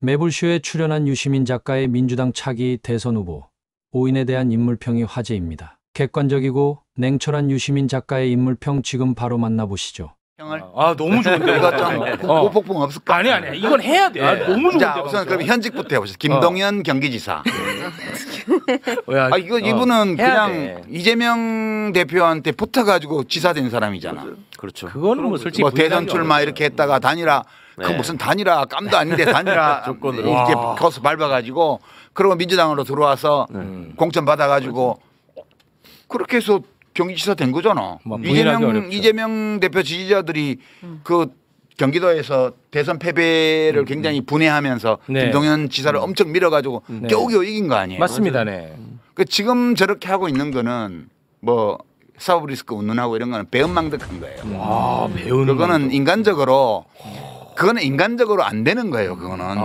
매불쇼에 출연한 유시민 작가의 민주당 차기 대선 후보 오인에 대한 인물평이 화제입니다. 객관적이고 냉철한 유시민 작가의 인물평 지금 바로 만나보시죠. 너무 좋은데 이거 좀 고폭풍 없을까? 아니 이건 해야 돼. 너무 좋은데. 자, 우선 그럼 현직부터 해보시죠. 김동연 경기지사. 이분은 그냥 돼. 이재명 대표한테 붙어가지고 지사 된 사람이잖아. 그렇죠. 그거는 뭐 솔직히 뭐 대선 출마 이렇게 했다가 단일화 그 무슨 단일화 깜도 아닌데 단일화 조건으로. 이렇게 거스 밟아가지고 그리고 민주당으로 들어와서 공천 받아가지고 그렇게 해서 경기지사 된 거잖아. 이재명 대표 지지자들이 그 경기도에서 대선 패배를 굉장히 분해하면서 김동연 지사를 엄청 밀어가지고 겨우겨우 이긴 거 아니에요. 맞습니다. 네. 그 지금 저렇게 하고 있는 거는 뭐 사법 리스크 운운하고 이런 거는 배은망덕한 거예요. 배우는 그거는 인간적으로 안 되는 거예요. 그거는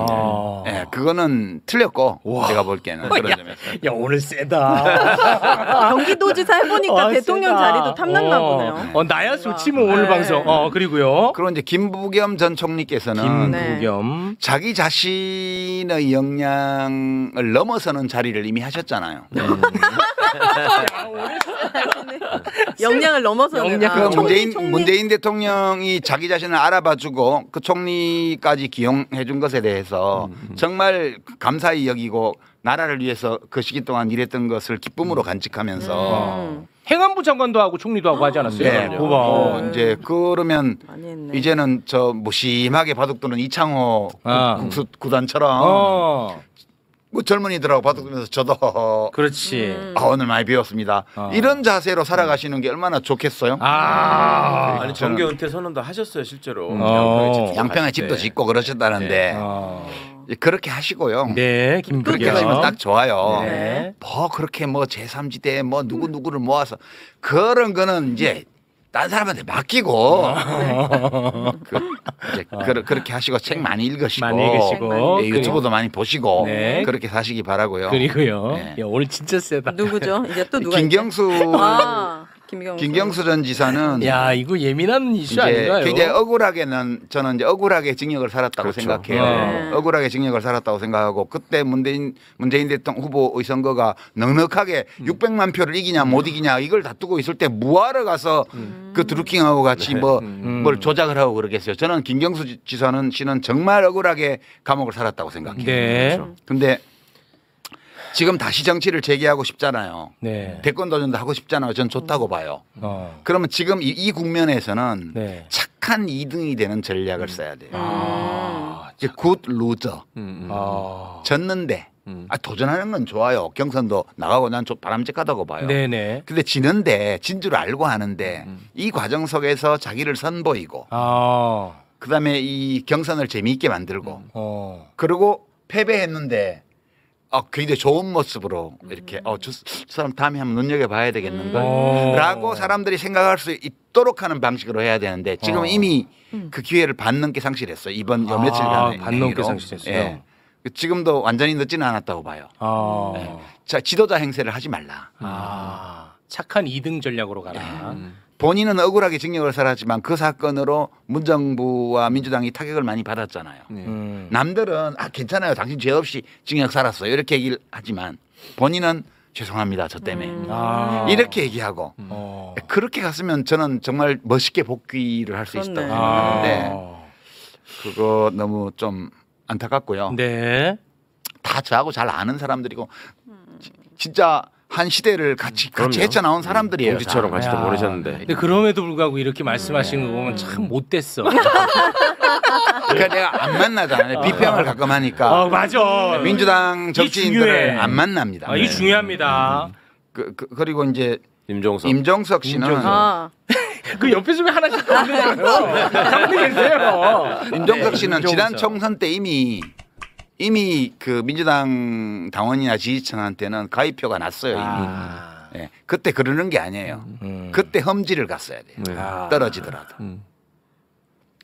그거는 틀렸고 제가 볼게는 그런 점에서. 야 오늘 세다. 경기도지사 해보니까 대통령 세다. 자리도 탐났나 보네요. 나야 좋지 뭐 오늘 방송. 그리고요. 그리고 이제 김부겸 전 총리께서는 김부겸. 자기 자신의 역량을 넘어서는 자리를 이미 하셨잖아요. 역량을 넘어서는 문재인 대통령이 자기 자신을 알아봐주고 그 총리까지 기용해준 것에 대해서 정말 감사히 여기고 나라를 위해서 그 시기 동안 일했던 것을 기쁨으로 간직하면서 행안부 장관도 하고 총리도 하고 하지 않았어요? 네. 이제 그러면 이제는 저 무심하게 바둑두는 이창호 국수 구단처럼 뭐 젊은이들하고 바둑두면서 저도 그렇지. 오늘 많이 배웠습니다. 이런 자세로 살아가시는 게 얼마나 좋겠어요? 아니 정계 은퇴 선언도 하셨어요 실제로. 양평에 집도 짓고 그러셨다는데 그렇게 하시고요. 네, 그렇게 하시면 딱 좋아요. 네. 뭐 그렇게 뭐 제3지대 뭐 누구누구를 모아서 그런 거는 이제 딴 사람한테 맡기고 그렇게 하시고 책 많이 읽으시고 유튜브도 많이 보시고 그렇게 사시기 바라고요. 그리고요. 네. 야, 오늘 진짜 세다. 누구죠? 이제 또 누가 김경수 전 지사는 야 이거 예민한 이슈 아닌가요? 굉장히 저는 이제 억울하게 징역을 살았다고 생각해요. 억울하게 징역을 살았다고 생각하고 그때 문재인 대통령 후보의 선거가 넉넉하게 600만 표를 이기냐 못 이기냐 이걸 다투고 있을 때 뭐하러 가서 그 드루킹하고 같이 뭘 조작을 하고 그러겠어요. 저는 김경수 씨는 정말 억울하게 감옥을 살았다고 생각해요. 네. 근데 지금 다시 정치를 재개하고 싶잖아요. 네. 대권 도전도 하고 싶잖아요. 전 좋다고 봐요. 그러면 지금 이 국면에서는 착한 2등이 되는 전략을 써야 돼요. 이제 굿 루저. 졌는데 도전하는 건 좋아요. 경선도 나가고 난 좀 바람직하다고 봐요. 네네. 근데 지는데 진 줄 알고 하는데 이 과정 속에서 자기를 선보이고 그다음에 이 경선을 재미있게 만들고 그리고 패배했는데 굉장히 좋은 모습으로 이렇게 저 사람 다음에 한번 눈여겨봐야 되겠는걸 라고 사람들이 생각할 수 있도록 하는 방식으로 해야 되는데 지금 이미 그 기회를 반 넘게 상실했어요. 이번 요 며칠간에. 반 넘게 상실했어요. 예. 지금도 완전히 늦지는 않았다고 봐요. 자, 지도자 행세를 하지 말라. 착한 2등 전략으로 가라. 본인은 억울하게 징역을 살았지만 그 사건으로 문정부와 민주당이 타격을 많이 받았잖아요. 남들은 괜찮아요. 당신 죄 없이 징역 살았어요. 이렇게 얘기를 하지만 본인은 죄송합니다. 저 때문에. 이렇게 얘기하고 그렇게 갔으면 저는 정말 멋있게 복귀를 할 수 있었다고 생각하는데 그거 너무 좀 안타깝고요. 네. 다 저하고 잘 아는 사람들이고 진짜 한 시대를 같이 헤쳐나온 사람들이에요. 공지처럼 같이 또 보내셨는데. 근데 그럼에도 불구하고 이렇게 말씀하시는 거 보면 참 못됐어. 그러니까 내가 안 만나잖아요. 비평을 가끔 하니까. 맞아. 민주당 정치인들을 안 만납니다. 이게 중요합니다. 그리고 이제 임종석 씨는 그 옆에 좀 하나씩 건드려요. 가만히 계세요. 임종석 씨는 지난 총선 때 이미 그 민주당 당원이나 지지층한테는 가입표가 났어요. 이미. 그때 그러는 게 아니에요. 그때 험지를 갔어야 돼요. 떨어지더라도.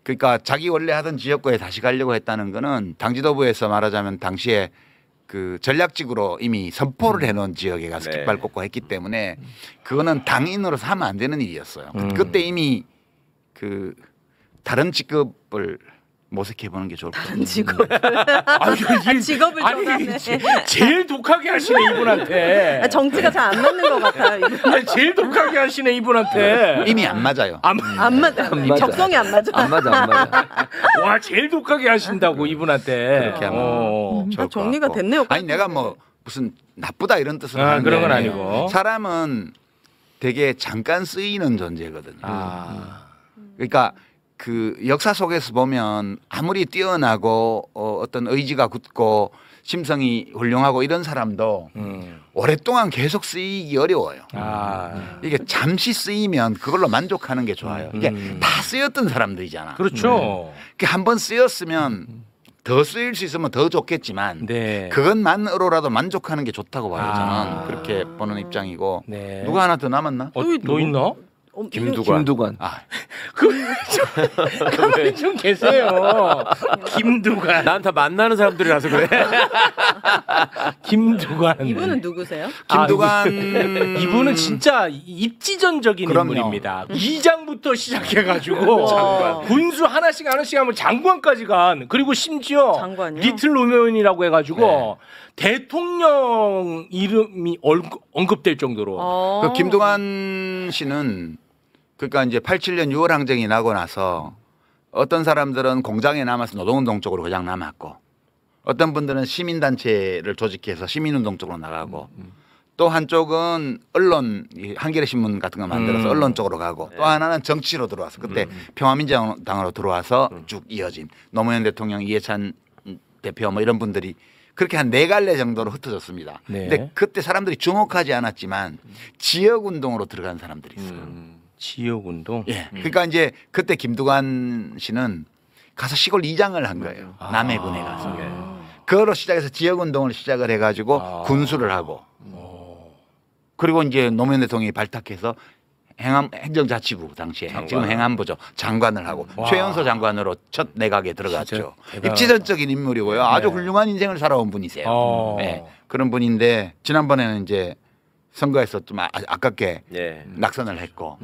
그러니까 자기 원래 하던 지역구에 다시 가려고 했다는 거는 당 지도부에서 말하자면 당시에 그 전략적으로 이미 선포를 해놓은 지역에 가서 깃발 꽂고 했기 때문에 그거는 당인으로서 하면 안 되는 일이었어요. 그때 이미 그 다른 직급을 모색해 보는 게 좋을 것 같아요. 직업을 직업을 전하네. 제일 독하게 하시네 이분한테. 정치가 잘 안 맞는 것 같아요. 이분. 아니, 제일 독하게 하시네 이분한테. 이미 안 맞아요. 안 맞아. 맞아. 적성이 안 맞아. 안 맞아. 와 제일 독하게 하신다고 이분한테. 그렇게 하면 다 좋을 것 정리가 같고. 됐네요. 아니 내가 뭐 무슨 나쁘다 이런 뜻은 아, 아닌데 그런 건 아니고. 사람은 되게 잠깐 쓰이는 존재거든요. 아. 그러니까 그 역사 속에서 보면 아무리 뛰어나고 어떤 의지가 굳고 심성이 훌륭하고 이런 사람도 오랫동안 계속 쓰이기 어려워요. 아. 이게 잠시 쓰이면 그걸로 만족하는 게 좋아요. 이게 다 쓰였던 사람들이잖아. 그렇죠. 한번 쓰였으면 더 쓰일 수 있으면 더 좋겠지만 네. 그것만으로라도 만족하는 게 좋다고 봐요. 저는 아. 그렇게 보는 입장이고. 네. 누가 하나 더 남았나? 너 있나? 김두관. 아, 가만히 좀 계세요. 김두관. 난 다 만나는 사람들이라서 그래. 김두관. 이분은 누구세요? 김두관 이분은 진짜 입지전적인 그럼요. 인물입니다. 2장부터 시작해가지고 와. 군수 하나씩 하면 장관까지 간 그리고 심지어 장관이요? 리틀 노면이라고 해가지고 대통령 이름이 언급될 정도로 그 김두관 씨는 그러니까 이제 87년 6월 항쟁이 나고 나서 어떤 사람들은 공장에 남아서 노동운동 쪽으로 그냥 남았고 어떤 분들은 시민단체를 조직해서 시민운동 쪽으로 나가고 또 한쪽은 언론 한겨레 신문 같은 거 만들어서 언론 쪽으로 가고 또 하나는 정치로 들어와서 그때 평화민주당으로 들어와서 쭉 이어진 노무현 대통령 이해찬 대표 뭐 이런 분들이 그렇게 한 4갈래 정도로 흩어졌습니다. 네. 근데 그때 사람들이 주목하지 않았지만 지역운동으로 들어간 사람들이 있어요. 지역운동. 예. 그러니까 이제 그때 김두관 씨는 가서 시골 이장을 한 거예요. 남해군에 가서. 그거로 시작해서 지역운동을 시작을 해가지고 군수를 하고 그리고 이제 노무현 대통령이 발탁해서 행정자치부 당시에 지금 행안부죠. 장관을 하고 최연소 장관으로 첫 내각에 들어갔죠. 입지전적인 인물이고요. 아주 훌륭한 인생을 살아온 분이세요. 네. 그런 분인데 지난번에는 이제 선거에서 좀 아깝게 낙선을 했고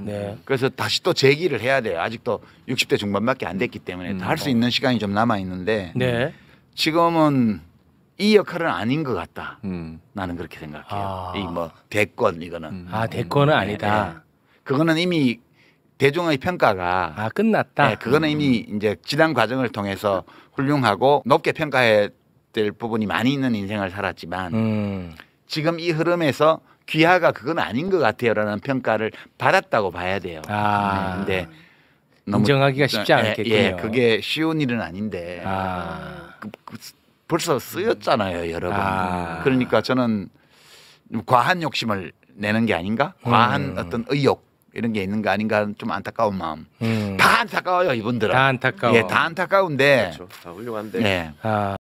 그래서 다시 또 재기를 해야 돼요. 아직도 60대 중반밖에 안 됐기 때문에 할 수 있는 시간이 좀 남아 있는데 지금은 이 역할은 아닌 것 같다. 나는 그렇게 생각해요. 이 뭐 대권 이거는 대권은 아니다. 그거는 이미 대중의 평가가 끝났다. 네, 그거는 이미 이제 지난 과정을 통해서 훌륭하고 높게 평가해야 될 부분이 많이 있는 인생을 살았지만 지금 이 흐름에서 귀하가 그건 아닌 것 같아요라는 평가를 받았다고 봐야 돼요. 근데 너무 인정하기가 쉽지 않겠군요. 예, 그게 쉬운 일은 아닌데 벌써 쓰였잖아요, 여러 번. 그러니까 저는 과한 욕심을 내는 게 아닌가? 과한 어떤 의욕 이런 게 있는 거 아닌가 하는 좀 안타까운 마음. 다 안타까워요, 이분들은. 다 안타까워. 예, 다 안타까운데. 그렇죠. 다 훌륭한데. 네.